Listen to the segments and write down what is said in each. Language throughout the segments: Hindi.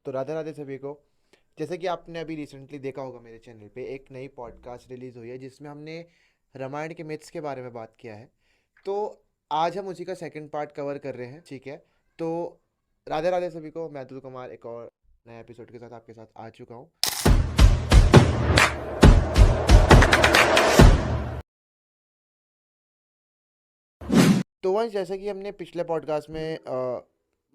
तो राधे राधे सभी को। जैसे कि आपने अभी रिसेंटली देखा होगा मेरे चैनल पे एक नई पॉडकास्ट रिलीज हुई है जिसमें हमने रामायण के मिथ्स के बारे में बात किया है। तो आज हम उसी का सेकंड पार्ट कवर कर रहे हैं, ठीक है। तो राधे राधे सभी को, मैं अतुल कुमार एक और नए एपिसोड के साथ आपके साथ आ चुका हूँ। तो वंश, जैसे कि हमने पिछले पॉडकास्ट में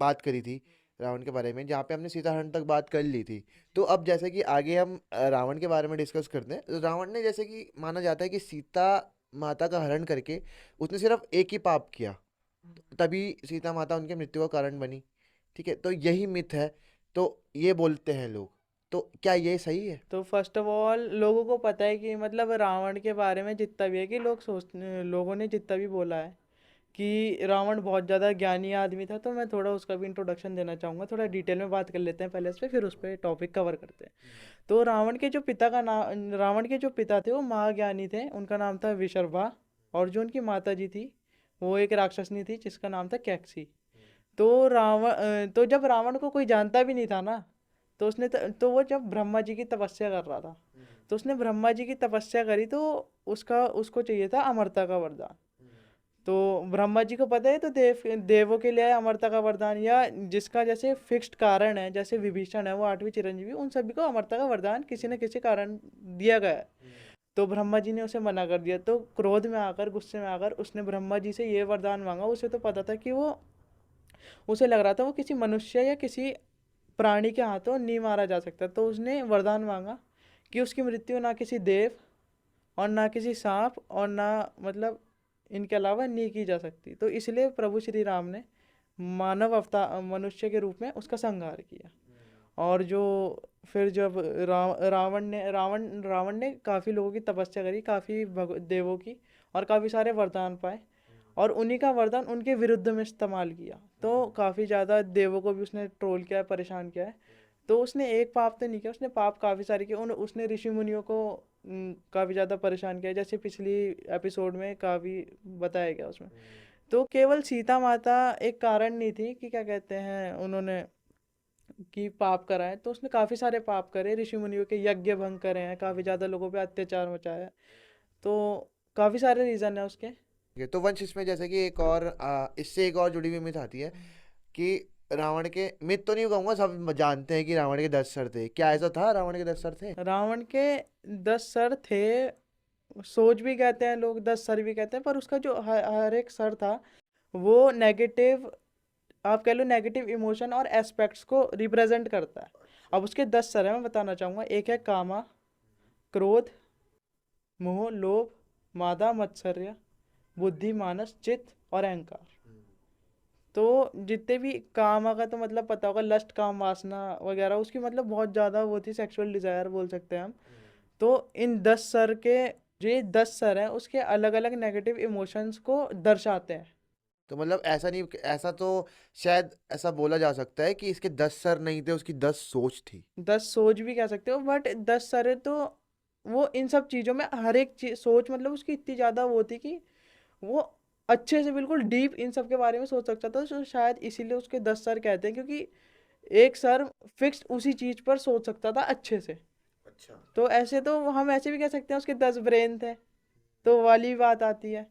बात करी थी रावण के बारे में, जहाँ पे हमने सीता हरण तक बात कर ली थी। तो अब जैसे कि आगे हम रावण के बारे में डिस्कस करते हैं। तो रावण ने, जैसे कि माना जाता है कि सीता माता का हरण करके उसने सिर्फ एक ही पाप किया, तभी सीता माता उनके मृत्यु का कारण बनी। ठीक है, तो यही मिथ है। तो ये बोलते हैं लोग। तो क्या ये सही है? तो फर्स्ट ऑफ ऑल लोगों को पता है कि मतलब रावण के बारे में जितना भी है कि लोगों ने जितना भी बोला है कि रावण बहुत ज़्यादा ज्ञानी आदमी था। तो मैं थोड़ा उसका भी इंट्रोडक्शन देना चाहूँगा, थोड़ा डिटेल में बात कर लेते हैं पहले इस पे, फिर उस पर टॉपिक कवर करते हैं। तो रावण के जो पिता थे वो महाज्ञानी थे, उनका नाम था विशर्भा। और जो उनकी माता जी थी वो एक राक्षसनी थी जिसका नाम था कैकसी। तो जब रावण को कोई जानता भी नहीं था ना, तो वो जब ब्रह्मा जी की तपस्या कर रहा था, तो उसने ब्रह्मा जी की तपस्या करी, तो उसका उसको चाहिए था अमरता का वरदान। तो ब्रह्मा जी को पता है, तो देवों के लिए अमरता का वरदान, या जिसका जैसे फिक्स्ड कारण है, जैसे विभीषण है वो आठवीं चिरंजीवी, उन सभी को अमरता का वरदान किसी न किसी कारण दिया गया है। तो ब्रह्मा जी ने उसे मना कर दिया, तो क्रोध में आकर, गुस्से में आकर उसने ब्रह्मा जी से ये वरदान मांगा। उसे तो पता था कि वो, उसे लग रहा था वो किसी मनुष्य या किसी प्राणी के हाथों नहीं मारा जा सकता। तो उसने वरदान मांगा कि उसकी मृत्यु ना किसी देव और ना किसी सांप और ना, मतलब इनके अलावा नहीं की जा सकती। तो इसलिए प्रभु श्री राम ने मानव अवतार, मनुष्य के रूप में उसका संहार किया। और जो फिर जब रावण ने काफ़ी लोगों की तपस्या करी, काफ़ी देवों की, और काफ़ी सारे वरदान पाए, और उन्हीं का वरदान उनके विरुद्ध में इस्तेमाल किया। तो काफ़ी ज़्यादा देवों को भी उसने ट्रोल किया है, परेशान किया है। तो उसने एक पाप तो नहीं किया, उसने पाप काफ़ी सारे किए। उसने ऋषि मुनियों को काफ़ी ज़्यादा परेशान किया, जैसे पिछली एपिसोड में काफ़ी बताया गया उसमें। तो केवल सीता माता एक कारण नहीं थी कि क्या कहते हैं उन्होंने कि पाप करा है। तो उसने काफ़ी सारे पाप करे, ऋषि मुनियों के यज्ञ भंग करे हैं, काफ़ी ज़्यादा लोगों पे अत्याचार मचाया है। तो काफ़ी सारे रीज़न है उसके। ठीक है, तो वंश, इसमें जैसे कि एक और इससे एक और जुड़ी हुई मिथ आती है कि रावण के, मिथ तो नहीं कहूंगा, सब जानते हैं कि रावण के 10 सर थे। क्या ऐसा था, रावण के 10 सर थे? रावण के 10 सर थे, सोच भी कहते हैं लोग, 10 सर भी कहते हैं, पर उसका जो हर एक सर था वो नेगेटिव, आप कह लो नेगेटिव इमोशन और एस्पेक्ट्स को रिप्रेजेंट करता है। अब उसके 10 सर हैं, मैं बताना चाहूँगा। एक है कामा, क्रोध, मोह, लोभ, मादा, मत्सर्य, बुद्धि, मानस, चित्त और अहंकार। तो जितने भी काम का, तो मतलब पता होगा, लस्ट, काम, वासना वगैरह, उसकी मतलब बहुत ज़्यादा वो थी, सेक्सुअल डिज़ायर बोल सकते हैं हम। तो इन 10 सर के, जो ये 10 सर हैं उसके अलग अलग नेगेटिव इमोशंस को दर्शाते हैं। तो मतलब ऐसा नहीं, ऐसा तो शायद ऐसा बोला जा सकता है कि इसके 10 सर नहीं थे, उसकी 10 सोच थी। 10 सोच भी कह सकते हो, बट 10 सर है तो वो इन सब चीज़ों में हर एक चीज सोच, मतलब उसकी इतनी ज़्यादा वो थी कि वो अच्छे से बिल्कुल डीप इन सब के बारे में सोच सकता था। तो शायद इसीलिए उसके 10 सर कहते हैं, क्योंकि एक सर फिक्स उसी चीज पर सोच सकता था अच्छे से। अच्छा। तो ऐसे तो हम ऐसे भी कह सकते हैं उसके 10 ब्रेन थे। तो वाली बात आती है,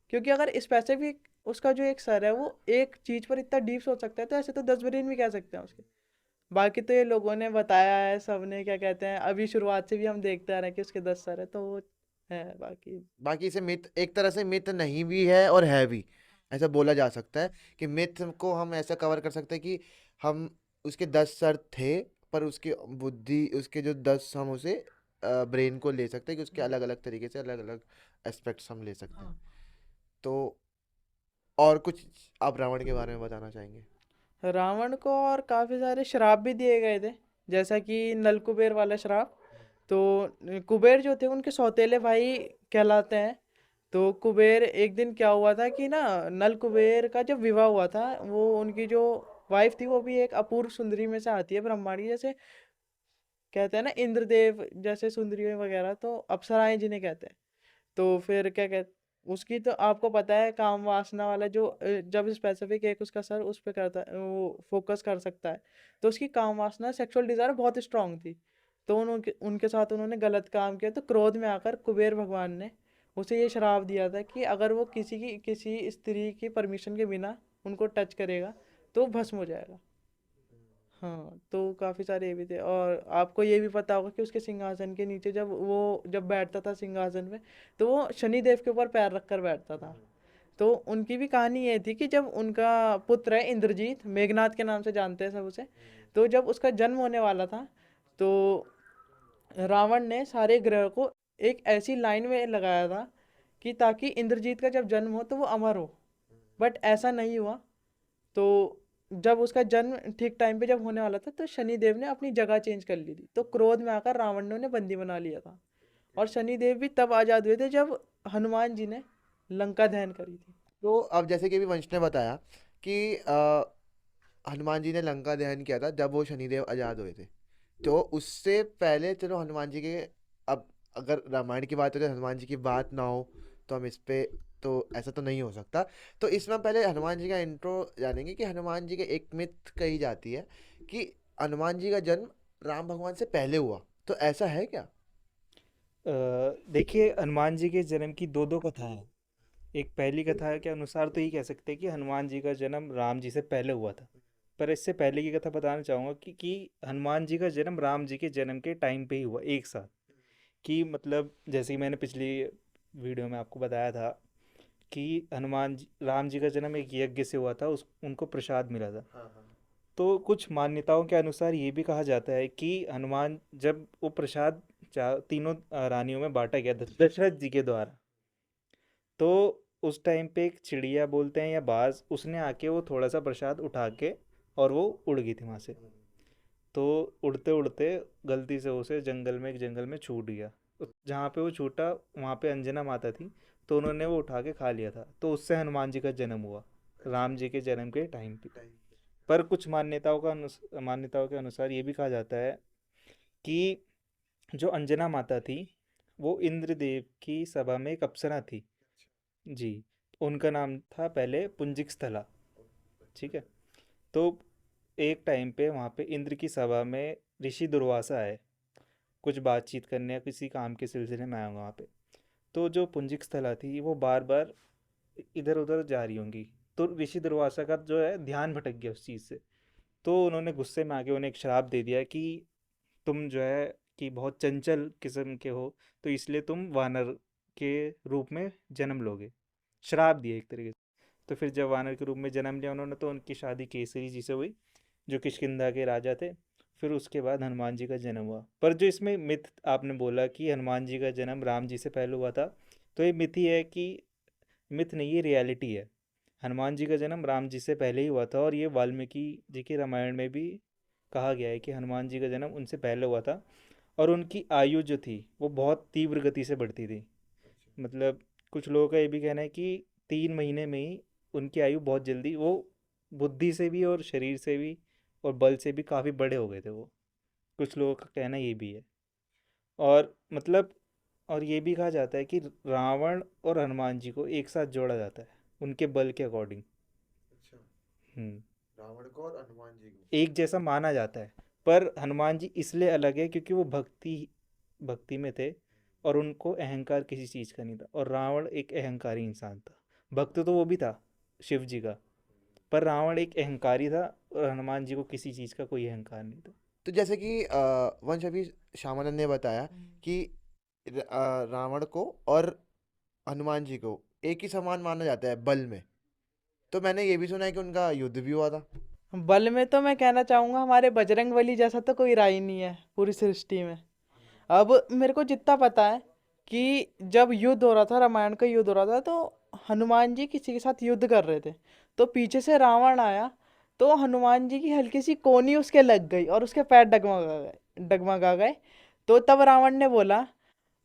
क्योंकि अगर स्पेसिफिक उसका जो एक सर है वो एक चीज पर इतना डीप सोच सकता है, तो ऐसे तो 10 ब्रेन भी कह सकते हैं उसके। बाकी तो ये लोगों ने बताया है, सबने क्या कहते हैं, अभी शुरुआत से भी हम देखते आ रहे हैं कि उसके 10 सर है, तो वो है बाकी। बाकी इसे मिथ, एक तरह से मिथ नहीं भी है और है भी, ऐसा बोला जा सकता है। कि मिथ को हम ऐसा कवर कर सकते हैं कि हम, उसके 10 सर थे, पर उसकी बुद्धि, उसके जो 10, हम उसे ब्रेन को ले सकते हैं कि उसके अलग अलग तरीके से अलग अलग एस्पेक्ट्स हम ले सकते हैं। तो और कुछ आप रावण के बारे में बताना चाहेंगे? रावण को और काफी सारे श्राप भी दिए गए थे, जैसा कि नलकुबेर वाला श्राप। तो कुबेर जो थे उनके सौतेले भाई कहलाते हैं। तो कुबेर, एक दिन क्या हुआ था कि ना, नल कुबेर का जब विवाह हुआ था, वो उनकी जो वाइफ थी वो भी एक अपूर्व सुंदरी में से आती है, ब्रह्मांड की, जैसे कहते हैं ना इंद्रदेव जैसे सुंदरी वगैरह, तो अप्सराएं जिन्हें कहते हैं। तो फिर क्या कहते उसकी तो आपको पता है काम वासना वाला जो जब स्पेसिफिक एक उसका सर उस पे करता है, वो फोकस कर सकता है, तो उसकी काम वासना सेक्सुअल डिजायर बहुत स्ट्रांग थी। तो उनके उनके साथ उन्होंने गलत काम किया, तो क्रोध में आकर कुबेर भगवान ने उसे ये श्राप दिया था कि अगर वो किसी स्त्री की परमिशन के बिना उनको टच करेगा तो वो भस्म हो जाएगा। हाँ, तो काफी सारे ये भी थे, और आपको ये भी पता होगा कि उसके सिंहासन के नीचे जब बैठता था सिंहासन पे, तो वो शनिदेव के ऊपर पैर रखकर बैठता था। तो उनकी भी कहानी ये थी कि जब उनका पुत्र है इंद्रजीत, मेघनाथ के नाम से जानते हैं सब उसे, तो जब उसका जन्म होने वाला था, तो रावण ने सारे ग्रह को एक ऐसी लाइन में लगाया था कि ताकि इंद्रजीत का जब जन्म हो तो वो अमर हो। बट ऐसा नहीं हुआ। तो जब उसका जन्म ठीक टाइम पे जब होने वाला था, तो शनिदेव ने अपनी जगह चेंज कर ली थी, तो क्रोध में आकर रावण ने उन्हें बंदी बना लिया था। और शनिदेव भी तब आजाद हुए थे जब हनुमान जी ने लंका दहन करी थी। तो अब जैसे कि अभी वंश ने बताया कि हनुमान जी ने लंका दहन किया था जब वो शनिदेव आज़ाद हुए थे। तो उससे पहले चलो हनुमान जी के, अब अगर रामायण की बात हो तो हनुमान जी की बात ना हो तो हम इस पे, तो ऐसा तो नहीं हो सकता। तो इसमें पहले हनुमान जी का इंट्रो जानेंगे कि हनुमान जी के एक मिथ कही जाती है कि हनुमान जी का जन्म राम भगवान से पहले हुआ। तो ऐसा है क्या? देखिए, हनुमान जी के जन्म की दो दो कथाएं हैं। एक पहली कथा के अनुसार तो ये कह सकते हैं कि हनुमान जी का जन्म राम जी से पहले हुआ था। पर इससे पहले की कथा बताना चाहूँगा कि हनुमान जी का जन्म राम जी के जन्म के टाइम पे ही हुआ, एक साथ। कि मतलब जैसे कि मैंने पिछली वीडियो में आपको बताया था कि राम जी का जन्म एक यज्ञ से हुआ था, उस उनको प्रसाद मिला था। हाँ हाँ। तो कुछ मान्यताओं के अनुसार ये भी कहा जाता है कि हनुमान जब वो प्रसाद तीनों रानियों में बांटा गया दशरथ जी के द्वारा, तो उस टाइम पे एक चिड़िया बोलते हैं या बाज, उसने आके वो थोड़ा सा प्रसाद उठा के और वो उड़ गई थी वहाँ से। तो उड़ते उड़ते गलती से उसे एक जंगल में छूट गया। तो जहाँ पे वो छूटा वहाँ पे अंजना माता थी, तो उन्होंने वो उठा के खा लिया था। तो उससे हनुमान जी का जन्म हुआ, राम जी के जन्म के टाइम पे। पर कुछ मान्यताओं के अनुसार ये भी कहा जाता है कि जो अंजना माता थी, वो इंद्रदेव की सभा में एक अप्सरा थी। जी, उनका नाम था पहले पुंजिक स्थला। ठीक है। तो एक टाइम पे वहाँ पे इंद्र की सभा में ऋषि दुर्वासा आए, कुछ बातचीत करने या किसी काम के सिलसिले में आए वहाँ पे। तो जो पुंजिक स्थला थी वो बार बार इधर उधर जा रही होंगी, तो ऋषि दुर्वासा का जो है ध्यान भटक गया उस चीज़ से। तो उन्होंने गुस्से में आके उन्हें एक श्राप दे दिया कि तुम जो है कि बहुत चंचल किस्म के हो, तो इसलिए तुम वानर के रूप में जन्म लोगे। श्राप दिया एक तरीके से। तो फिर जब वानर के रूप में जन्म लिया उन्होंने, तो उनकी शादी केसरी जी से हुई, जो किष्किंधा के राजा थे। फिर उसके बाद हनुमान जी का जन्म हुआ। पर जो इसमें मिथ आपने बोला कि हनुमान जी का जन्म राम जी से पहले हुआ था, तो ये मिथ ही है कि, मिथ नहीं, ये रियलिटी है। हनुमान जी का जन्म राम जी से पहले ही हुआ था, और ये वाल्मीकि जी के रामायण में भी कहा गया है कि हनुमान जी का जन्म उनसे पहले हुआ था। और उनकी आयु जो थी वो बहुत तीव्र गति से बढ़ती थी। मतलब कुछ लोगों का ये भी कहना है कि 3 महीने में ही उनकी आयु बहुत जल्दी, वो बुद्धि से भी और शरीर से भी और बल से भी काफ़ी बड़े हो गए थे वो। कुछ लोगों का कहना ये भी है। और मतलब, और ये भी कहा जाता है कि रावण और हनुमान जी को एक साथ जोड़ा जाता है उनके बल के अकॉर्डिंग। अच्छा। हम्म। रावण को और हनुमान जी को। एक जैसा माना जाता है। पर हनुमान जी इसलिए अलग है क्योंकि वो भक्ति में थे, और उनको अहंकार किसी चीज़ का नहीं था। और रावण एक अहंकारी इंसान था। भक्त तो वो भी था शिव जी का, पर रावण एक अहंकारी था, और हनुमान जी को किसी चीज़ का कोई अहंकार नहीं था। तो जैसे कि वंश अभी श्यामानंद ने बताया कि रावण को और हनुमान जी को एक ही समान माना जाता है बल में। तो मैंने ये भी सुना है कि उनका युद्ध भी हुआ था। बल में तो मैं कहना चाहूंगा हमारे बजरंग बली जैसा तो कोई रहा ही नहीं है पूरी सृष्टि में। अब मेरे को जितना पता है कि जब युद्ध हो रहा था, रामायण का युद्ध हो रहा था, तो हनुमान जी किसी के साथ युद्ध कर रहे थे, तो पीछे से रावण आया, तो हनुमान जी की हल्की सी कोनी उसके लग गई और उसके पैर डगमगा गए। तो तब रावण ने बोला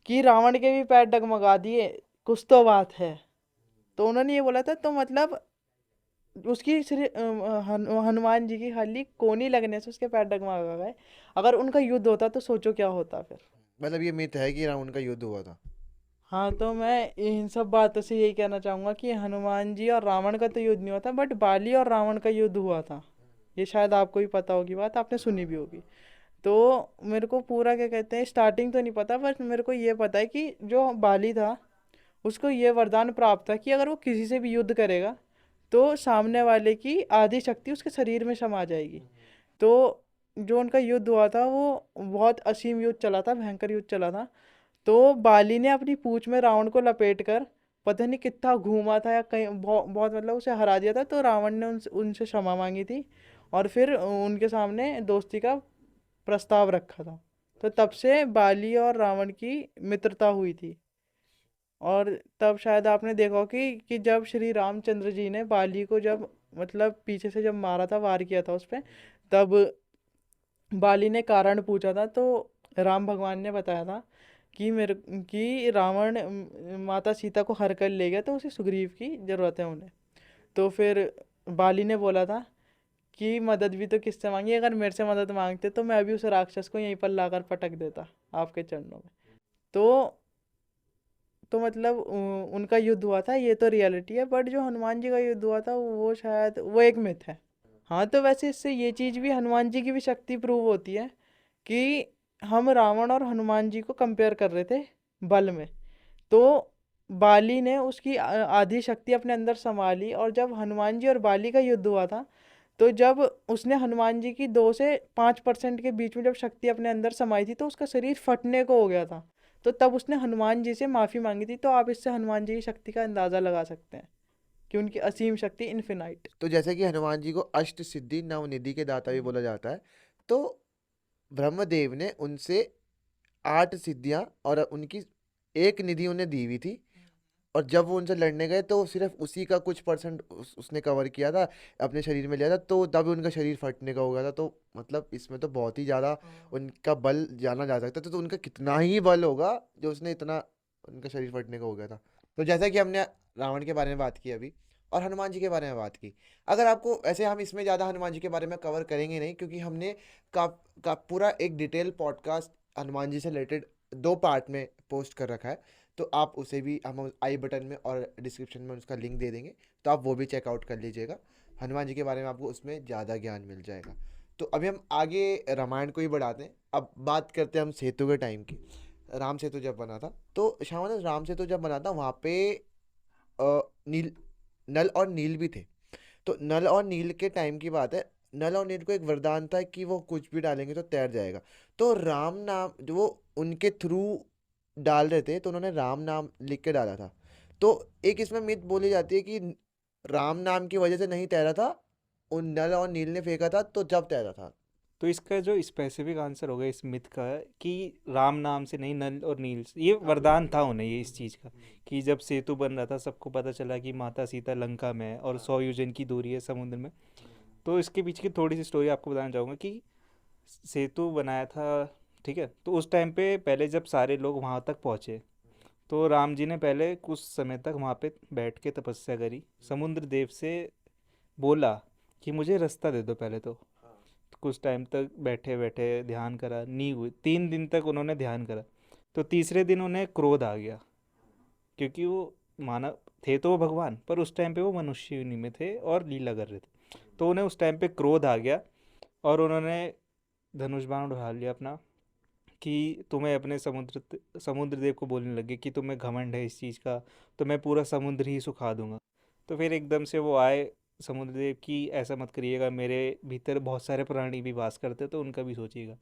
कि रावण के भी पैर डगमगा दिए, कुछ तो बात है। तो उन्होंने ये बोला था, तो मतलब उसकी हनुमान जी की खाली कोनी लगने से उसके पैर डगमगा गए। अगर उनका युद्ध होता तो सोचो क्या होता फिर। मतलब ये मिथ है कि रावण का युद्ध हुआ था। हाँ, तो मैं इन सब बातों से यही कहना चाहूँगा कि हनुमान जी और रावण का तो युद्ध नहीं हुआ था, बट बाली और रावण का युद्ध हुआ था। ये शायद आपको भी पता होगी, बात आपने सुनी भी होगी। तो मेरे को पूरा क्या कहते हैं स्टार्टिंग तो नहीं पता, बट मेरे को ये पता है कि जो बाली था उसको ये वरदान प्राप्त था कि अगर वो किसी से भी युद्ध करेगा तो सामने वाले की आधी शक्ति उसके शरीर में समा जाएगी। तो जो उनका युद्ध हुआ था वो बहुत असीम युद्ध चला था, भयंकर युद्ध चला था। तो बाली ने अपनी पूंछ में रावण को लपेट कर पता नहीं कितना घूमा था या कहीं बहुत मतलब उसे हरा दिया था। तो रावण ने उनसे उनसे क्षमा मांगी थी और फिर उनके सामने दोस्ती का प्रस्ताव रखा था। तो तब से बाली और रावण की मित्रता हुई थी। और तब शायद आपने देखा हो कि जब श्री रामचंद्र जी ने बाली को जब मतलब पीछे से जब मारा था, वार किया था उस पे, तब बाली ने कारण पूछा था। तो राम भगवान ने बताया था कि मेरे कि रावण माता सीता को हर कर ले गया, तो उसे सुग्रीव की जरूरत है उन्हें। तो फिर बाली ने बोला था कि मदद भी तो किससे मांगी, अगर मेरे से मदद मांगते तो मैं अभी उस राक्षस को यहीं पर लाकर पटक देता आपके चरणों में। तो मतलब उनका युद्ध हुआ था, ये तो रियलिटी है, बट जो हनुमान जी का युद्ध हुआ था वो शायद वो एक मिथ है। हाँ, तो वैसे इससे ये चीज़ भी हनुमान जी की भी शक्ति प्रूव होती है कि हम रावण और हनुमान जी को कंपेयर कर रहे थे बल में। तो बाली ने उसकी आधी शक्ति अपने अंदर संभाली, और जब हनुमान जी और बाली का युद्ध हुआ था तो जब उसने हनुमान जी की 2 से 5% के बीच में जब शक्ति अपने अंदर समाई थी तो उसका शरीर फटने को हो गया था। तो तब उसने हनुमान जी से माफ़ी मांगी थी। तो आप इससे हनुमान जी की शक्ति का अंदाज़ा लगा सकते हैं कि उनकी असीम शक्ति इन्फिनाइट। तो जैसे कि हनुमान जी को अष्ट सिद्धि नवनिधि के दाता भी बोला जाता है, तो ब्रह्मदेव ने उनसे 8 सिद्धियां और उनकी एक निधि उन्हें दी हुई थी। और जब वो उनसे लड़ने गए तो सिर्फ उसी का कुछ परसेंट उसने कवर किया था, अपने शरीर में लिया था, तो तब उनका शरीर फटने का हो गया था। तो मतलब इसमें तो बहुत ही ज़्यादा उनका बल जाना जा सकता था। तो उनका कितना ही बल होगा जो उसने इतना उनका शरीर फटने का हो गया था। तो जैसा कि हमने रावण के बारे में बात की अभी, और हनुमान जी के बारे में बात की, अगर आपको ऐसे हम इसमें ज़्यादा हनुमान जी के बारे में कवर करेंगे नहीं, क्योंकि हमने का पूरा एक डिटेल पॉडकास्ट हनुमान जी से रिलेटेड 2 पार्ट में पोस्ट कर रखा है। तो आप उसे भी हम आई बटन में और डिस्क्रिप्शन में उसका लिंक दे देंगे, तो आप वो भी चेकआउट कर लीजिएगा। हनुमान जी के बारे में आपको उसमें ज़्यादा ज्ञान मिल जाएगा। तो अभी हम आगे रामायण को ही बढ़ाते हैं। अब बात करते हैं हम सेतु के टाइम की। राम सेतु जब बना था, तो शाम राम सेतु जब बना था वहाँ पे नील नल और नील भी थे। तो नल और नील के टाइम की बात है। नल और नील को एक वरदान था कि वो कुछ भी डालेंगे तो तैर जाएगा। तो राम नाम जो वो उनके थ्रू डाल रहे थे, तो उन्होंने राम नाम लिख के डाला था। तो एक इसमें मिथ बोली जाती है कि राम नाम की वजह से नहीं तैरा था, उन नल और नील ने फेंका था तो जब तैरा था। तो इसका जो स्पेसिफिक आंसर होगा इस मिथ का कि राम नाम से नहीं, नल और नील से, ये वरदान था उन्हें ये इस चीज़ का कि जब सेतु बन रहा था सबको पता चला कि माता सीता लंका में है और 100 योजन की दूरी है समुद्र में। तो इसके पीछे की थोड़ी सी स्टोरी आपको बताना चाहूँगा कि सेतु बनाया था, ठीक है। तो उस टाइम पे पहले जब सारे लोग वहाँ तक पहुँचे तो राम जी ने पहले कुछ समय तक वहाँ पे बैठ के तपस्या करी, समुद्र देव से बोला कि मुझे रास्ता दे दो पहले तो। कुछ टाइम तक बैठे बैठे ध्यान करा, नहीं हुई, 3 दिन तक उन्होंने ध्यान करा। तो तीसरे दिन उन्हें क्रोध आ गया, क्योंकि वो मानव थे तो वो भगवान, पर उस टाइम पे वो मनुष्य योनि में थे और लीला कर रहे थे। तो उन्हें उस टाइम पे क्रोध आ गया और उन्होंने धनुष बाण उठा लिया अपना कि तुम्हें अपने समुद्र देव को बोलने लगे कि तुम्हें घमंड है इस चीज़ का, तो मैं पूरा समुद्र ही सुखा दूंगा। तो फिर एकदम से वो आए समुद्र देव की, ऐसा मत करिएगा, मेरे भीतर बहुत सारे प्राणी भी वास करते तो उनका भी सोचिएगा।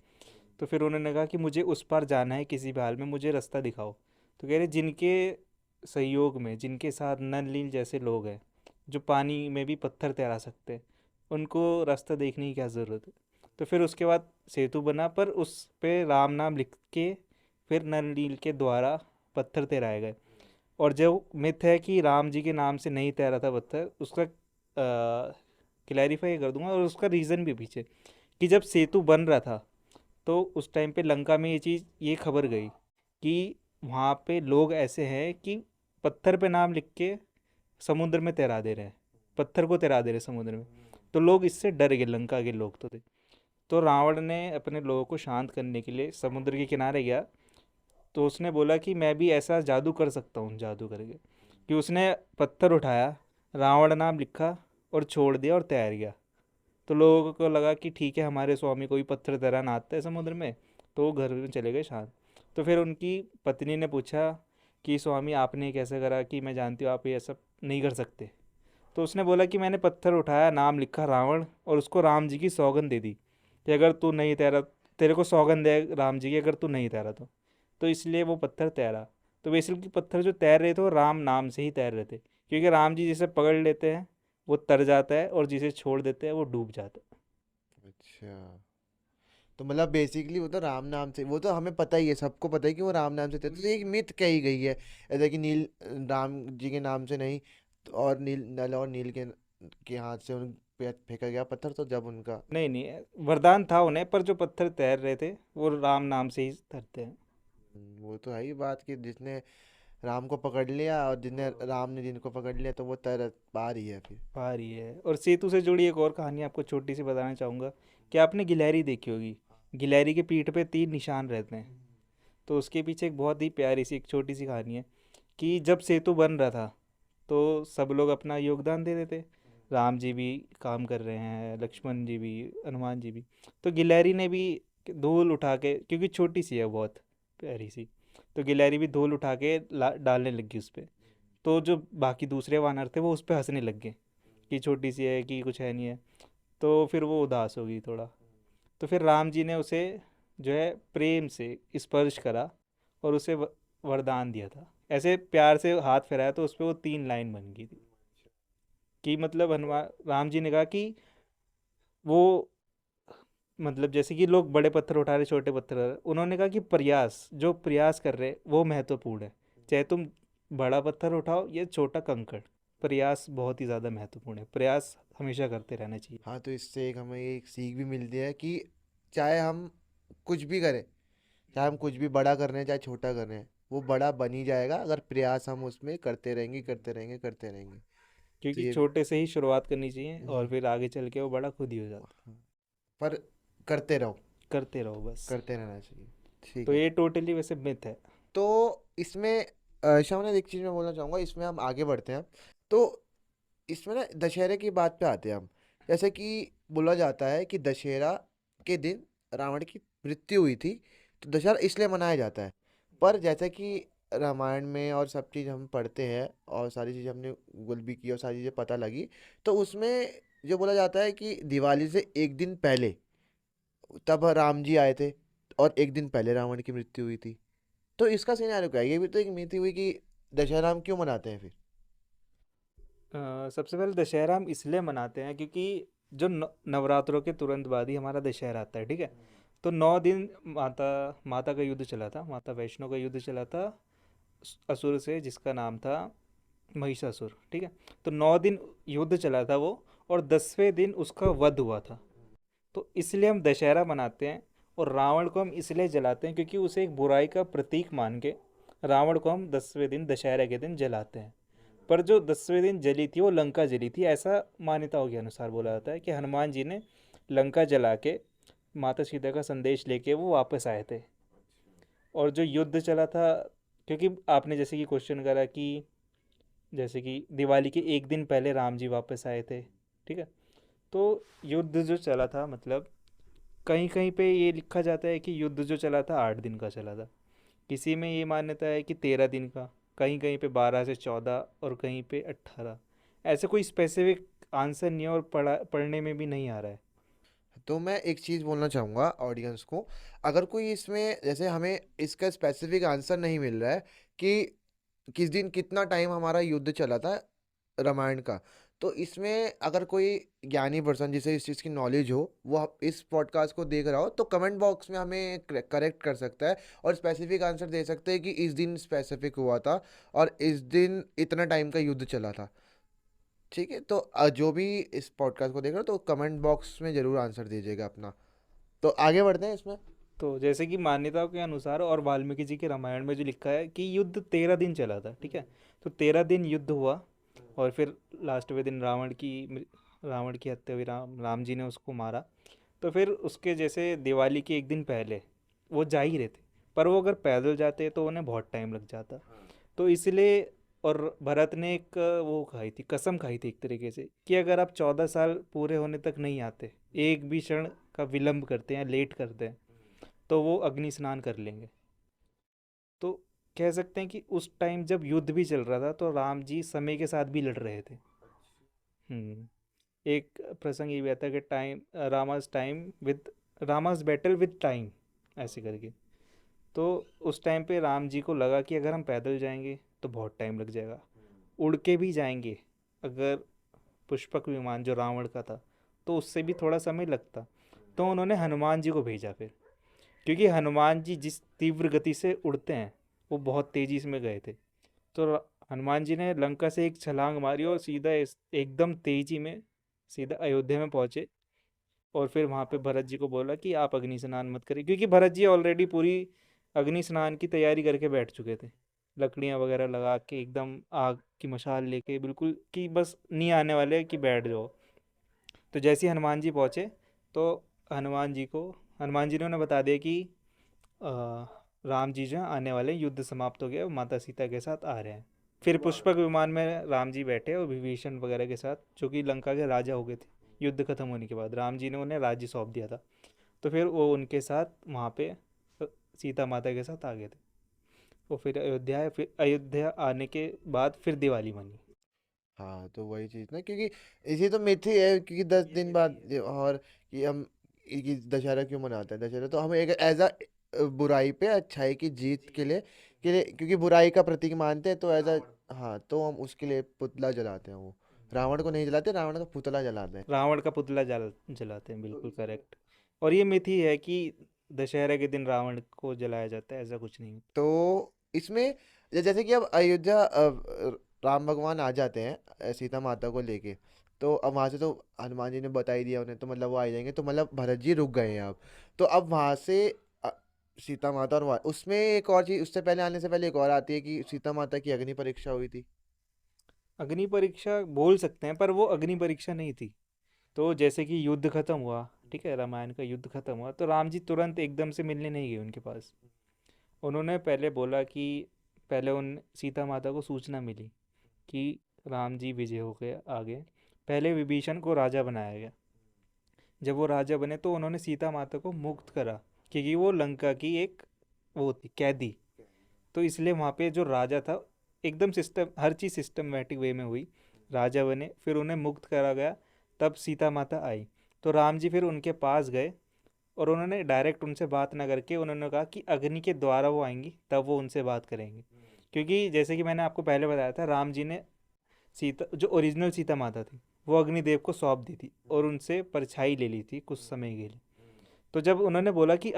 तो फिर उन्होंने कहा कि मुझे उस पार जाना है, किसी भी हाल में मुझे रास्ता दिखाओ। तो कह रहे जिनके सहयोग में, जिनके साथ नल नील जैसे लोग हैं जो पानी में भी पत्थर तैरा सकते हैं, उनको रास्ता देखने की क्या ज़रूरत है। तो फिर उसके बाद सेतु बना, पर उस पे राम नाम लिख के फिर नल नील के द्वारा पत्थर तैराए गए। और जो मिथ है कि राम जी के नाम से नहीं तैरा था पत्थर, उसका क्लैरिफाई कर दूंगा, और उसका रीज़न भी पीछे कि जब सेतु बन रहा था तो उस टाइम पे लंका में ये खबर गई कि वहाँ पे लोग ऐसे हैं कि पत्थर पे नाम लिख के समुद्र में तैरा दे रहे हैं, पत्थर को तैरा दे रहे हैं समुद्र में। तो लोग इससे डर गए, लंका के लोग तो थे। तो रावण ने अपने लोगों को शांत करने के लिए समुद्र के किनारे गया तो उसने बोला कि मैं भी ऐसा जादू कर सकता हूँ, जादू करके, कि उसने पत्थर उठाया, रावण नाम लिखा और छोड़ दिया और तैर गया। तो लोगों को लगा कि ठीक है, हमारे स्वामी को भी पत्थर तैरना आता है समुद्र में, तो वो घर में चले गए शांत। तो फिर उनकी पत्नी ने पूछा कि स्वामी आपने ये कैसे करा, कि मैं जानती हूँ आप ये सब नहीं कर सकते। तो उसने बोला कि मैंने पत्थर उठाया, नाम लिखा रावण, और उसको राम जी की सौगंध दे दी कि अगर तू नहीं तैरा, तेरे को सौगंध है राम जी की, अगर तू नहीं तैरा तो इसलिए वो पत्थर तैरा। तो बेसिकली पत्थर जो तैर रहे थे वो राम नाम से ही तैर रहे थे, क्योंकि राम जी जिसे पकड़ लेते हैं वो तर जाता है, और जिसे छोड़ देते हैं वो डूब जाता है। अच्छा, तो मतलब बेसिकली वो तो राम नाम से, वो तो हमें पता ही है, सबको पता है कि वो राम नाम से थे, तो ये एक मिथ कही गई है ऐसा कि नील राम जी के नाम से नहीं, तो और नील नल और नील के हाथ से उन पे फेंका गया पत्थर, तो जब उनका नहीं नहीं, वरदान था उन्हें, पर जो पत्थर तैर रहे थे वो राम नाम से ही तैरते हैं। वो तो है ही बात कि जिसने राम को पकड़ लिया और जिसने राम ने जिनको पकड़ लिया तो वो तर पार ही है फिर। आ रही है। और सेतु से जुड़ी एक और कहानी आपको छोटी सी बताना चाहूँगा कि आपने गिलहरी देखी होगी। गिलहरी के पीठ पे 3 निशान रहते हैं। तो उसके पीछे एक बहुत ही प्यारी सी एक छोटी सी कहानी है कि जब सेतु बन रहा था तो सब लोग अपना योगदान दे रहे थे। राम जी भी काम कर रहे हैं, लक्ष्मण जी भी, हनुमान जी भी। तो गिलहरी ने भी धूल उठा के, क्योंकि छोटी सी है बहुत प्यारी सी, तो गिलहरी भी धूल उठा के डालने लगी उस पर। तो जो बाकी दूसरे वानर थे वो उस पर हंसने लग गए कि छोटी सी है, कि कुछ है नहीं है। तो फिर वो उदास हो गई थोड़ा। तो फिर राम जी ने उसे जो है प्रेम से स्पर्श करा और उसे वरदान दिया था। ऐसे प्यार से हाथ फेराया तो उस पर वो 3 लाइन बन गई थी, कि मतलब हनुमान राम जी ने कहा कि वो, मतलब जैसे कि लोग बड़े पत्थर उठा रहे, छोटे पत्थर उठा रहे, उन्होंने कहा कि प्रयास, जो प्रयास कर रहे वो महत्वपूर्ण है। चाहे तुम बड़ा पत्थर उठाओ या छोटा कंकड़, प्रयास बहुत ही ज़्यादा महत्वपूर्ण है। प्रयास हमेशा करते रहना चाहिए। हाँ, तो इससे एक हमें एक सीख भी मिलती है कि चाहे हम कुछ भी करें, चाहे हम कुछ भी बड़ा कर रहे हैं चाहे छोटा कर रहे हैं, वो बड़ा बन ही जाएगा अगर प्रयास हम उसमें करते रहेंगे करते रहेंगे करते रहेंगे। तो क्योंकि ये छोटे से ही शुरुआत करनी चाहिए, और हम्म, फिर आगे चल के वो बड़ा खुद ही हो जाता हाँ, पर करते रहो, है। करते रहो बस। करते रहना चाहिए। ठीक तो है। ये टोटली वैसे मिथ है। तो इसमें शामिल एक चीज़ मैं बोलना चाहूँगा, इसमें हम आगे बढ़ते हैं। तो इसमें ना दशहरे की बात पे आते हैं हम। जैसे कि बोला जाता है कि दशहरा के दिन रावण की मृत्यु हुई थी, तो दशहरा इसलिए मनाया जाता है। पर जैसा कि रामायण में और सब चीज़ हम पढ़ते हैं और सारी चीज़ें हमने गूगल भी की और सारी चीज़ें पता लगी, तो उसमें जो बोला जाता है कि दिवाली से एक दिन पहले तब राम जी आए थे और एक दिन पहले रावण की मृत्यु हुई थी। तो इसका सिनेरियो क्या है? ये भी तो एक मिथ हुई कि दशहरा हम क्यों मनाते हैं फिर? सबसे पहले दशहरा हम इसलिए मनाते हैं क्योंकि जो नवरात्रों के तुरंत बाद ही हमारा दशहरा आता है, ठीक है। तो 9 दिन माता माता का युद्ध चला था, माता वैष्णो का युद्ध चला था असुर से, जिसका नाम था महिषासुर, ठीक है। तो 9 दिन युद्ध चला था वो, और 10वें दिन उसका वध हुआ था। तो इसलिए हम दशहरा मनाते हैं। और रावण को हम इसलिए जलाते हैं क्योंकि उसे एक बुराई का प्रतीक मान के रावण को हम 10वें दिन, दशहरा के दिन जलाते हैं। पर जो 10वें दिन जली थी वो लंका जली थी, ऐसा मान्यताओं के अनुसार बोला जाता है कि हनुमान जी ने लंका जला के माता सीता का संदेश लेके वो वापस आए थे। और जो युद्ध चला था, क्योंकि आपने जैसे कि क्वेश्चन करा कि जैसे कि दिवाली के एक दिन पहले राम जी वापस आए थे, ठीक है। तो युद्ध जो चला था, मतलब कहीं कहीं पे ये लिखा जाता है कि युद्ध जो चला था 8 दिन का चला था। किसी में ये मान्यता है कि 13 दिन का, कहीं कहीं पे 12 से 14, और कहीं पे 18। ऐसे कोई स्पेसिफिक आंसर नहीं है, और पढ़ने में भी नहीं आ रहा है। तो मैं एक चीज़ बोलना चाहूँगा ऑडियंस को, अगर कोई इसमें जैसे हमें इसका स्पेसिफिक आंसर नहीं मिल रहा है कि किस दिन कितना टाइम हमारा युद्ध चला था रामायण का, तो इसमें अगर कोई ज्ञानी पर्सन जिसे इस चीज़ की नॉलेज हो, वो इस पॉडकास्ट को देख रहा हो, तो कमेंट बॉक्स में हमें करेक्ट कर सकता है और स्पेसिफिक आंसर दे सकते हैं कि इस दिन स्पेसिफिक हुआ था और इस दिन इतना टाइम का युद्ध चला था। ठीक है, तो जो भी इस पॉडकास्ट को देख रहे हो तो कमेंट बॉक्स में ज़रूर आंसर दीजिएगा अपना। तो आगे बढ़ते हैं इसमें। तो जैसे कि मान्यताओं के अनुसार और वाल्मीकि जी के रामायण में जो लिखा है कि युद्ध 13 दिन चला था, ठीक है। तो 13 दिन युद्ध हुआ, और फिर लास्टवें दिन रावण की हत्या हुई, राम जी ने उसको मारा। तो फिर उसके जैसे दिवाली के एक दिन पहले वो जा ही रहे थे, पर वो अगर पैदल जाते तो उन्हें बहुत टाइम लग जाता। तो इसलिए और भरत ने एक वो खाई थी, कसम खाई थी एक तरीके से, कि अगर आप 14 साल पूरे होने तक नहीं आते, एक भी क्षण का विलंब करते हैं, लेट करते हैं, तो वो अग्नि स्नान कर लेंगे। तो कह सकते हैं कि उस टाइम जब युद्ध भी चल रहा था तो राम जी समय के साथ भी लड़ रहे थे। हम्म एक प्रसंग ये भी आता है कि रामास बैटल विद टाइम, ऐसे करके। तो उस टाइम पे राम जी को लगा कि अगर हम पैदल जाएंगे तो बहुत टाइम लग जाएगा, उड़ के भी जाएंगे अगर पुष्पक विमान जो रावण का था तो उससे भी थोड़ा समय लगता। तो उन्होंने हनुमान जी को भेजा फिर, क्योंकि हनुमान जी जिस तीव्र गति से उड़ते हैं वो बहुत तेजी से में गए थे। तो हनुमान जी ने लंका से एक छलांग मारी और सीधा एकदम तेजी में सीधा अयोध्या में पहुंचे। और फिर वहाँ पे भरत जी को बोला कि आप अग्नि स्नान मत करिए, क्योंकि भरत जी ऑलरेडी पूरी अग्नि स्नान की तैयारी करके बैठ चुके थे, लकड़ियाँ वगैरह लगा के एकदम आग की मशाल लेके बिल्कुल, कि बस नहीं आने वाले कि बैठ जाओ। तो जैसे ही हनुमान जी पहुँचे तो हनुमान जी ने उन्हें बता दिया कि अ, राम जी जो हैं आने वाले हैं, युद्ध समाप्त हो गया, वो माता सीता के साथ आ रहे हैं। फिर पुष्पक विमान में राम जी बैठे और विभीषण वगैरह के साथ, जो कि लंका के राजा हो गए थे। युद्ध खत्म होने के बाद राम जी ने उन्हें राज्य सौंप दिया था। तो फिर वो उनके साथ वहाँ पे सीता माता के साथ आ गए थे। वो फिर अयोध्या आए, फिर अयोध्या आने के बाद फिर दिवाली मनी। हाँ, तो वही चीज़ ना, क्योंकि इसी तो मिथ ही है, क्योंकि 10 दिन बाद और कि हम कि दशहरा क्यों मनाते हैं। दशहरा तो हम एक एज अ बुराई पे अच्छाई की जीत के लिए क्योंकि बुराई का प्रतीक मानते हैं, तो एज अ हाँ, तो हम उसके लिए पुतला जलाते हैं। वो रावण को नहीं जलाते, रावण का पुतला जलाते हैं। रावण का पुतला जलाते हैं, बिल्कुल करेक्ट। और ये मिथ ही है कि दशहरा के दिन रावण को जलाया जाता है, ऐसा कुछ नहीं। तो इसमें जैसे कि अब अयोध्या राम भगवान आ जाते हैं सीता माता को लेके। तो अब वहां से तो हनुमान जी ने बता ही दिया उन्हें, तो मतलब वो आ जाएंगे, तो मतलब भरत जी रुक गए हैं अब। तो अब वहां से अ, सीता माता और उसमें एक और चीज, उससे पहले आने से पहले एक और आती है कि सीता माता की अग्नि परीक्षा हुई थी। अग्नि परीक्षा बोल सकते हैं, पर वो अग्नि परीक्षा नहीं थी। तो जैसे कि युद्ध खत्म हुआ, ठीक है, रामायण का युद्ध खत्म हुआ, तो राम जी तुरंत एकदम से मिलने नहीं गए उनके पास। उन्होंने पहले बोला कि पहले उन सीता माता को सूचना मिली कि राम जी विजय हो गए आगे। पहले विभीषण को राजा बनाया गया। जब वो राजा बने तो उन्होंने सीता माता को मुक्त करा, क्योंकि वो लंका की एक वो थी कैदी। तो इसलिए वहाँ पे जो राजा था, एकदम सिस्टम, हर चीज़ सिस्टमेटिक वे में हुई। राजा बने, फिर उन्हें मुक्त करा गया, तब सीता माता आई। तो राम जी फिर उनके पास गए और उन्होंने डायरेक्ट उनसे बात ना करके उन्होंने कहा कि अग्नि के द्वारा वो आएंगी तब वो उनसे बात करेंगे। क्योंकि जैसे कि मैंने आपको पहले बताया था, राम जी ने सीता, जो ओरिजिनल सीता माता थी, वो अग्निदेव को सौंप दी थी और उनसे परछाई ले ली थी कुछ समय के लिए। तो जब उन्होंने बोला कि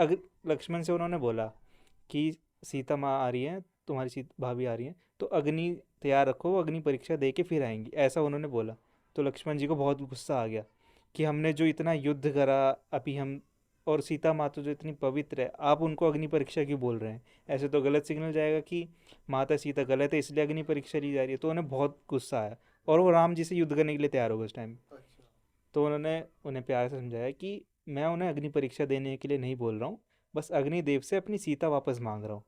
लक्ष्मण से उन्होंने बोला कि सीता माँ आ रही है, तुम्हारी सीता भाभी आ रही है, तो अग्नि तैयार रखो, वो अग्नि परीक्षा दे के फिर आएंगी, ऐसा उन्होंने बोला। तो लक्ष्मण जी को बहुत गुस्सा आ गया कि हमने जो इतना युद्ध करा, अभी हम, और सीता माता जो इतनी पवित्र है, आप उनको अग्नि परीक्षा क्यों बोल रहे हैं? ऐसे तो गलत सिग्नल जाएगा कि माता सीता गलत है, इसलिए अग्नि परीक्षा ली जा रही है। तो उन्हें बहुत गुस्सा आया और वो राम जी से युद्ध करने के लिए तैयार हो गए उस टाइम। तो उन्होंने उन्हें प्यार से समझाया कि मैं उन्हें अग्नि परीक्षा देने के लिए नहीं बोल रहा हूँ, बस अग्निदेव से अपनी सीता वापस मांग रहा हूँ।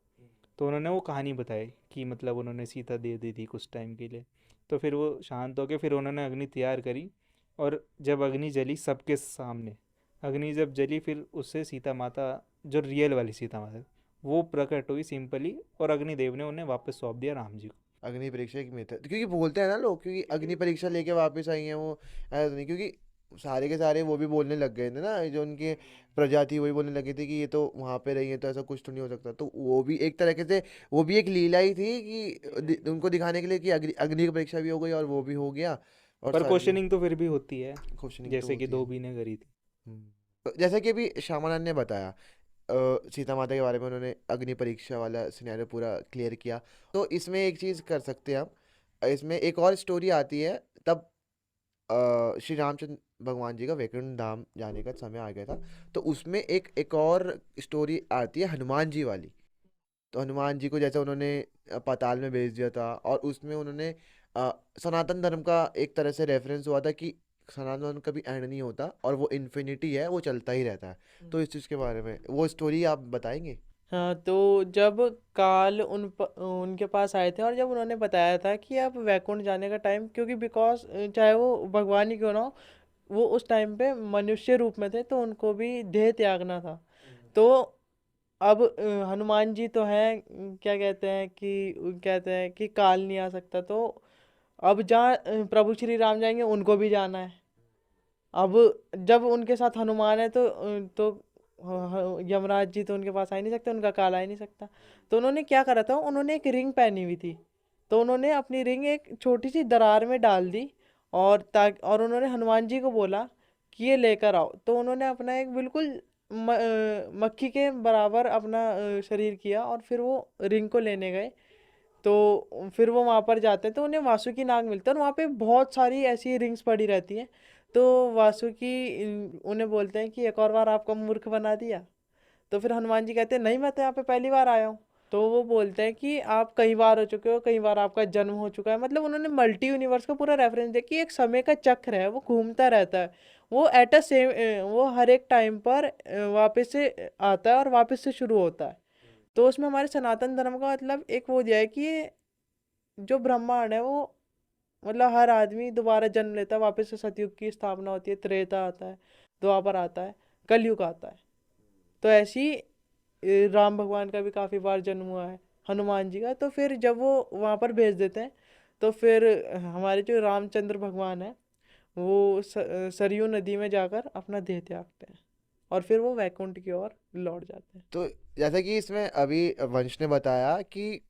तो उन्होंने वो कहानी बताई कि मतलब उन्होंने सीता दे दी थी कुछ टाइम के लिए। तो फिर वो शांत हो गए, फिर उन्होंने अग्नि तैयार करी। और जब अग्नि जली सबके सामने, अग्नि जब जली, फिर उससे सीता माता, जो रियल वाली सीता माता, वो प्रकट हुई सिंपली, और अग्निदेव ने उन्हें वापस सौंप दिया राम जी को। अग्नि परीक्षा एक मिथ है, क्योंकि बोलते हैं ना लोग, क्योंकि अग्नि परीक्षा लेके वापस आई हैं वो। ऐसा तो नहीं, क्योंकि सारे के सारे वो भी बोलने लग गए थे ना, जो उनके प्रजा थी वही बोलने लगी थी कि ये तो वहां पे रही है, तो ऐसा कुछ तो नहीं हो सकता। तो वो भी एक तरह से वो भी एक लीला ही थी कि उनको दिखाने के लिए कि अग्नि अग्नि की परीक्षा भी हो गई और वो भी हो गया। और पर सारी क्वेश्चनिंग तो फिर भी होती है, क्वेश्चनिंग तो जैसे कि होती है। धोबी ने करी थी। तो जैसे कि अभी श्यामानंद ने बताया सीता माता के बारे में, उन्होंने अग्नि परीक्षा वाला सिनेरियो पूरा क्लियर किया। तो इसमें एक चीज़ कर सकते हैं हम, इसमें एक और स्टोरी आती है। तब श्री रामचंद्र भगवान जी का वैकुंठ धाम जाने का समय आ गया था। तो उसमें एक एक और स्टोरी आती है हनुमान जी वाली। तो हनुमान जी को जैसे उन्होंने पाताल में भेज दिया था, और उसमें उन्होंने अ, सनातन धर्म का एक तरह से रेफरेंस हुआ था कि सनातन धर्म कभी एंड नहीं होता और वो इन्फिनिटी है, वो चलता ही रहता है। तो इस चीज़ के बारे में वो स्टोरी आप बताएंगे? हाँ, तो जब काल उनके पास आए थे और जब उन्होंने बताया था कि अब वैकुंठ जाने का टाइम, क्योंकि बिकॉज चाहे वो भगवान ही क्यों ना हो, वो उस टाइम पे मनुष्य रूप में थे तो उनको भी देह त्यागना था। तो अब हनुमान जी तो हैं, क्या कहते हैं कि काल नहीं आ सकता, तो अब जहाँ प्रभु श्री राम जाएंगे उनको भी जाना है। अब जब उनके साथ हनुमान है तो यमराज जी तो उनके पास आ ही नहीं सकते, उनका काल आ ही नहीं सकता। तो उन्होंने क्या करा था, उन्होंने एक रिंग पहनी हुई थी, तो उन्होंने अपनी रिंग एक छोटी सी दरार में डाल दी और उन्होंने हनुमान जी को बोला कि ये लेकर आओ। तो उन्होंने अपना एक बिल्कुल मक्खी के बराबर अपना शरीर किया और फिर वो रिंग को लेने गए। तो फिर वो वहाँ पर जाते हैं तो उन्हें वासुकी नाग मिलता है और वहाँ पे बहुत सारी ऐसी रिंग्स पड़ी रहती हैं। तो वासुकी उन्हें बोलते हैं कि एक और बार आपको मूर्ख बना दिया। तो फिर हनुमान जी कहते हैं नहीं, मैं तो यहाँ पे पहली बार आया हूँ। तो वो बोलते हैं कि आप कई बार हो चुके हो, कई बार आपका जन्म हो चुका है। मतलब उन्होंने मल्टी यूनिवर्स का पूरा रेफरेंस दिया कि एक समय का चक्र है, वो घूमता रहता है। वो एट अ सेम वो हर एक टाइम पर वापस से आता है और वापस से शुरू होता है। तो उसमें हमारे सनातन धर्म का मतलब एक वो दिया है कि ये जो ब्रह्मांड है वो मतलब हर आदमी दोबारा जन्म लेता है, वापस से सतयुग की स्थापना होती है, त्रेता आता है, द्वापर आता है, कलयुग आता है। तो ऐसी राम भगवान का भी काफ़ी बार जन्म हुआ है, हनुमान जी का। तो फिर जब वो वहाँ पर भेज देते हैं तो फिर हमारे जो रामचंद्र भगवान है वो सरयू नदी में जाकर अपना देह त्यागते हैं और फिर वो वैकुंठ की ओर लौट जाते हैं। तो जैसा कि इसमें अभी वंश ने बताया कि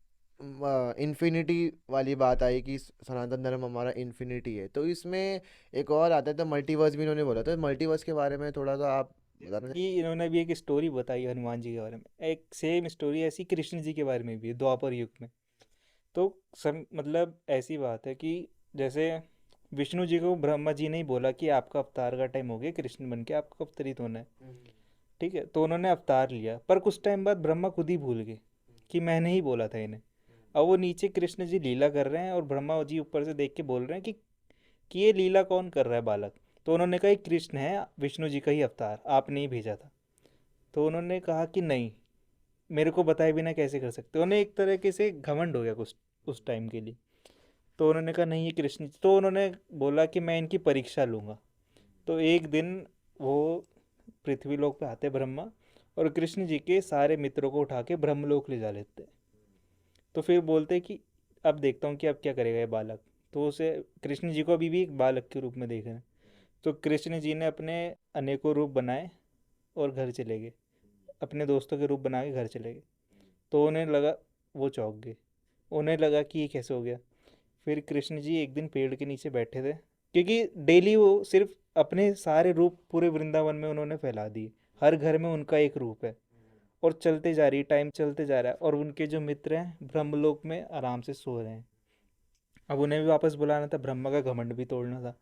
इन्फिनिटी वाली बात आई कि सनातन धर्म हमारा इन्फिनिटी है, तो इसमें एक और आता है तो मल्टीवर्स भी इन्होंने बोला, तो मल्टीवर्स के बारे में थोड़ा सा आप बताना कि इन्होंने भी एक स्टोरी बताई हनुमान जी के बारे में, एक सेम स्टोरी ऐसी कृष्ण जी के बारे में भी है द्वापर युग में। तो मतलब ऐसी बात है कि जैसे विष्णु जी को ब्रह्मा जी ने ही बोला कि आपका अवतार का टाइम हो गया, कृष्ण बन के आपको अवतरित होना है। ठीक है, तो उन्होंने अवतार लिया, पर कुछ टाइम बाद ब्रह्मा खुद ही भूल गए कि मैंने ही बोला था इन्हें। अब वो नीचे कृष्ण जी लीला कर रहे हैं और ब्रह्मा जी ऊपर से देख के बोल रहे हैं कि ये लीला कौन कर रहा है बालक। तो उन्होंने कहा, "ये कृष्ण है, विष्णु जी का ही अवतार, आपने ही भेजा था।" तो उन्होंने कहा कि नहीं, मेरे को बताए बिना कैसे कर सकते। उन्हें एक तरीके से घमंड हो गया कुछ उस टाइम के लिए। तो उन्होंने कहा नहीं, ये कृष्ण। तो उन्होंने बोला कि मैं इनकी परीक्षा लूँगा। तो एक दिन वो पृथ्वी लोक पे आते ब्रह्मा, और कृष्ण जी के सारे मित्रों को उठा के ब्रह्मलोक ले जा लेते हैं। तो फिर बोलते कि अब देखता हूँ कि अब क्या करेगा ये बालक। तो उसे कृष्ण जी को अभी भी एक बालक के रूप में देख रहे हैं। तो कृष्ण जी ने अपने अनेकों रूप बनाए और घर चले गए, अपने दोस्तों के रूप बना के घर चले गए। तो उन्हें लगा, वो चौंक गए, उन्हें लगा कि ये कैसे हो गया। फिर कृष्ण जी एक दिन पेड़ के नीचे बैठे थे, क्योंकि डेली वो सिर्फ अपने सारे रूप पूरे वृंदावन में उन्होंने फैला दिए, हर घर में उनका एक रूप है। और चलते जा रही टाइम, चलते जा रहा है, और उनके जो मित्र हैं ब्रह्मलोक में आराम से सो रहे हैं। अब उन्हें भी वापस बुलाना था, ब्रह्मा का घमंड भी तोड़ना था।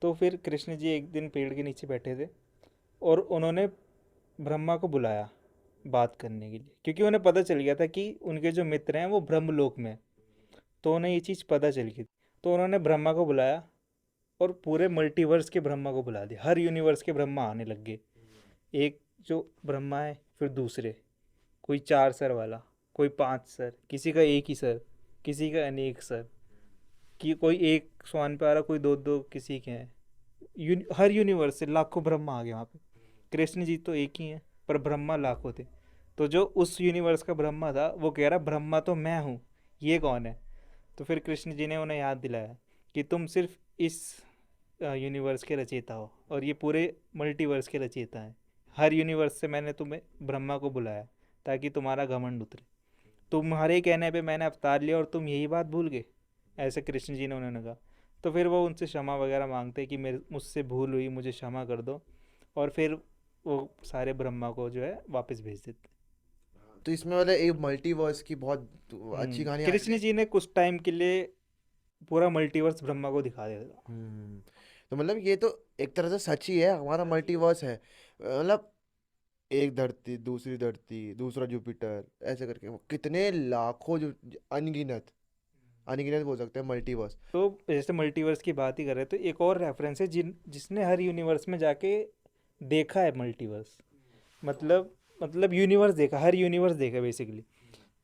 तो फिर कृष्ण जी एक दिन पेड़ के नीचे बैठे थे और उन्होंने ब्रह्मा को बुलाया बात करने के लिए, क्योंकि उन्हें पता चल गया था कि उनके जो मित्र हैं वो ब्रह्मलोक में हैं। तो उन्हें ये चीज़ पता चल गई। तो उन्होंने ब्रह्मा को बुलाया और पूरे मल्टीवर्स के ब्रह्मा को बुला दिया, हर यूनिवर्स के ब्रह्मा आने लग गए। एक जो ब्रह्मा है, फिर दूसरे, कोई 4 सर वाला, कोई 5 सर, किसी का एक ही सर, किसी का अनेक सर, कि कोई एक स्वान पे आ रहा, कोई दो दो किसी के हैं। हर यूनिवर्स से लाखों ब्रह्मा आ गए वहाँ पे। कृष्ण जी तो एक ही हैं, पर ब्रह्मा लाखों थे। तो जो उस यूनिवर्स का ब्रह्मा था वो कह रहा, ब्रह्मा तो मैं हूँ, ये कौन है। तो फिर कृष्ण जी ने उन्हें याद दिलाया कि तुम सिर्फ इस यूनिवर्स के रचयिता हो और ये पूरे मल्टीवर्स के रचयिता हैं। हर यूनिवर्स से मैंने तुम्हें ब्रह्मा को बुलाया ताकि तुम्हारा घमंड उतरे। तुम्हारे कहने पे मैंने अवतार लिया और तुम यही बात भूल गए, ऐसे कृष्ण जी ने उन्होंने कहा। तो फिर वो उनसे क्षमा वगैरह मांगते कि मेरे मुझसे भूल हुई, मुझे क्षमा कर दो। और फिर वो सारे ब्रह्मा को जो है वापस भेज देते। तो इसमें मतलब एक मल्टीवर्स की बहुत अच्छी कहानी आ कृष्ण जी ने कुछ टाइम के लिए पूरा मल्टीवर्स ब्रह्मा को दिखा दिया था। हम्म। तो मतलब ये तो एक तरह से सच ही है, हमारा मल्टीवर्स है, मतलब एक धरती, दूसरी धरती, दूसरा जुपिटर, ऐसे करके वो कितने लाखों जो अनगिनत, अनगिनत बोल सकते हैं मल्टीवर्स। तो जैसे मल्टीवर्स की बात ही कर रहे हैं, तो एक और रेफरेंस है जिसने हर यूनिवर्स में जाके देखा है मल्टीवर्स। मतलब मतलब यूनिवर्स देखा, हर यूनिवर्स देखा बेसिकली।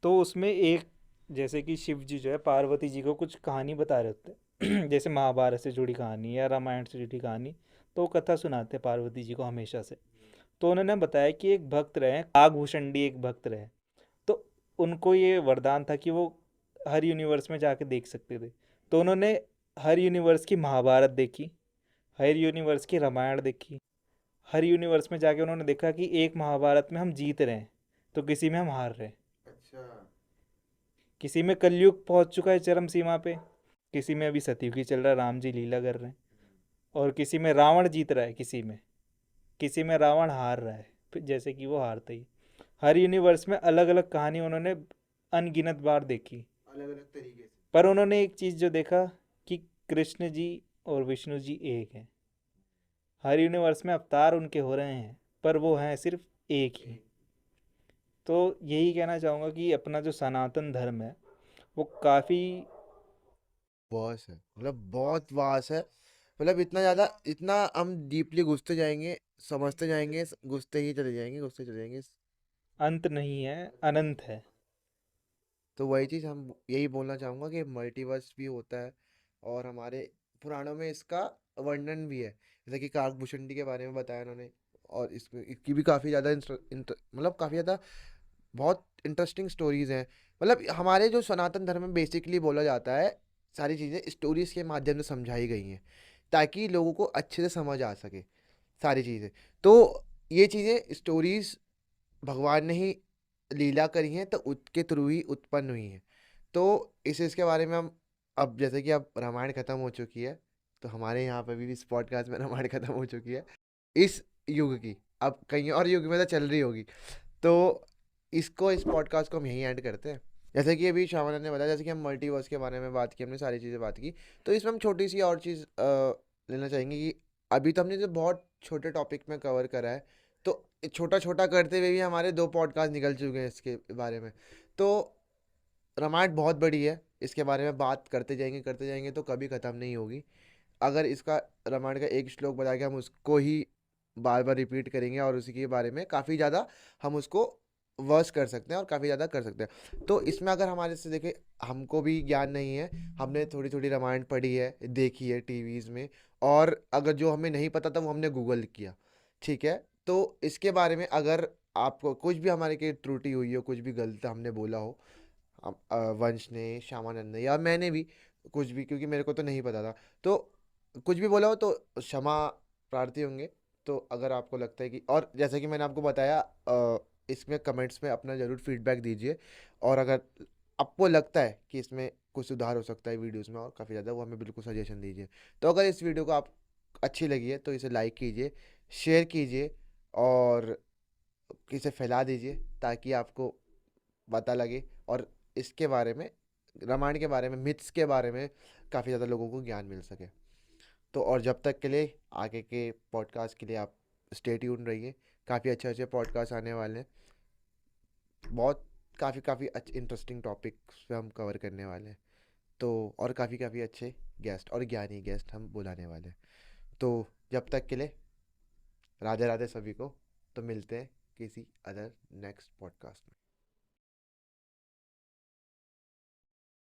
तो उसमें एक, जैसे कि शिव जी जो है पार्वती जी को कुछ कहानी बता रहे होते हैं जैसे महाभारत से जुड़ी कहानी या रामायण से जुड़ी कहानी, तो वो कथा सुनाते हैं पार्वती जी को हमेशा से। तो उन्होंने बताया कि एक भक्त रहे, कागभूषणी एक भक्त रहे। तो उनको ये वरदान था कि वो हर यूनिवर्स में जाके देख सकते थे। तो उन्होंने हर यूनिवर्स की महाभारत देखी, हर यूनिवर्स की रामायण देखी, हर यूनिवर्स में जाके उन्होंने देखा कि एक महाभारत में हम जीत रहे हैं तो किसी में हम हार रहे हैं, अच्छा। किसी में कलयुग पहुंच चुका है चरम सीमा पे, किसी में अभी सतयुग ही चल रहा है, राम जी लीला कर रहे हैं, और किसी में रावण जीत रहा है, किसी में रावण हार रहा है, फिर जैसे कि वो हारते ही। हर यूनिवर्स में अलग अलग कहानी उन्होंने अनगिनत बार देखी। अलग अलग तरीके से। पर उन्होंने एक चीज़ जो देखा कि कृष्ण जी और विष्णु जी एक हैं। हर यूनिवर्स में अवतार उनके हो रहे हैं पर वो हैं सिर्फ एक ही। तो यही कहना चाहूँगा कि अपना जो सनातन धर्म है वो काफ़ी बॉस है, मतलब बहुत वास है। मतलब इतना ज़्यादा, इतना हम डीपली घुसते जाएंगे, समझते जाएंगे, घुसते ही चले जाएंगे, घुसते चले जाएंगे। अंत नहीं है, अनंत है। तो वही चीज़ हम यही बोलना चाहूँगा कि मल्टीवर्स भी होता है, और हमारे पुराणों में इसका वर्णन भी है, जैसे कि काकभूषणी के बारे में बताया उन्होंने। और इसमें इसकी भी काफ़ी ज़्यादा मतलब काफ़ी ज़्यादा बहुत इंटरेस्टिंग स्टोरीज हैं। मतलब हमारे जो सनातन धर्म में बेसिकली बोला जाता है, सारी चीज़ें स्टोरीज के माध्यम से समझाई गई हैं, ताकि लोगों को अच्छे से समझ आ सके सारी चीज़ें। तो ये चीज़ें स्टोरीज भगवान ने ही लीला करी हैं, तो उसके थ्रू ही उत्पन्न हुई हैं। तो इस चीज़ के बारे में हम, अब जैसे कि अब रामायण ख़त्म हो चुकी है, तो हमारे यहाँ पे भी इस पॉडकास्ट में रामायण ख़त्म हो चुकी है इस युग की। अब कहीं और युग में तो चल रही होगी। तो इसको, इस पॉडकास्ट को हम यहीं एंड करते हैं। जैसे कि अभी श्रावण ने बताया, जैसे कि हम मल्टीवर्स के बारे में बात की, हमने सारी चीज़ें बात की। तो इसमें हम छोटी सी और चीज़ लेना चाहेंगे कि अभी तो हमने जो बहुत छोटे टॉपिक में कवर करा है, तो छोटा छोटा करते हुए भी हमारे 2 पॉडकास्ट निकल चुके हैं इसके बारे में। तो रामायण बहुत बड़ी है, इसके बारे में बात करते जाएंगे तो कभी ख़त्म नहीं होगी। अगर इसका, रामायण का एक श्लोक बता के हम उसको ही बार बार रिपीट करेंगे, और उसी के बारे में काफ़ी ज़्यादा हम उसको वर्स कर सकते हैं और काफ़ी ज़्यादा कर सकते हैं। तो इसमें अगर हमारे से देखें, हमको भी ज्ञान नहीं है, हमने थोड़ी थोड़ी रामायण पढ़ी है, देखी है टीवीज़ में, और अगर जो हमें नहीं पता था वो हमने गूगल किया, ठीक है। तो इसके बारे में अगर आपको कुछ भी हमारे की त्रुटि हुई हो, कुछ भी गलत हमने बोला हो, वंश ने, श्यामानंद ने, या मैंने भी कुछ भी, क्योंकि मेरे को तो नहीं पता था, तो कुछ भी बोला हो तो क्षमा प्रार्थी होंगे। तो अगर आपको लगता है कि, और जैसे कि मैंने आपको बताया, इसमें कमेंट्स में अपना ज़रूर फीडबैक दीजिए, और अगर आपको लगता है कि इसमें कुछ सुधार हो सकता है वीडियोस में और काफ़ी ज़्यादा, वो हमें बिल्कुल सजेशन दीजिए। तो अगर इस वीडियो को आप अच्छी लगी है तो इसे लाइक कीजिए, शेयर कीजिए, और इसे फैला दीजिए, ताकि आपको पता लगे, और इसके बारे में, रामायण के बारे में, मिथ्स के बारे में काफ़ी ज़्यादा लोगों को ज्ञान मिल सके। तो और जब तक के लिए, आगे के पॉडकास्ट के लिए आप स्टे ट्यून रहिए। काफ़ी अच्छे अच्छे पॉडकास्ट आने वाले हैं, बहुत काफ़ी काफ़ी अच्छे इंटरेस्टिंग टॉपिक्स पे हम कवर करने वाले हैं। तो और काफ़ी काफ़ी अच्छे गेस्ट और ज्ञानी गेस्ट हम बुलाने वाले हैं। तो जब तक के लिए राधे राधे सभी को। तो मिलते हैं किसी अदर नेक्स्ट पॉडकास्ट में।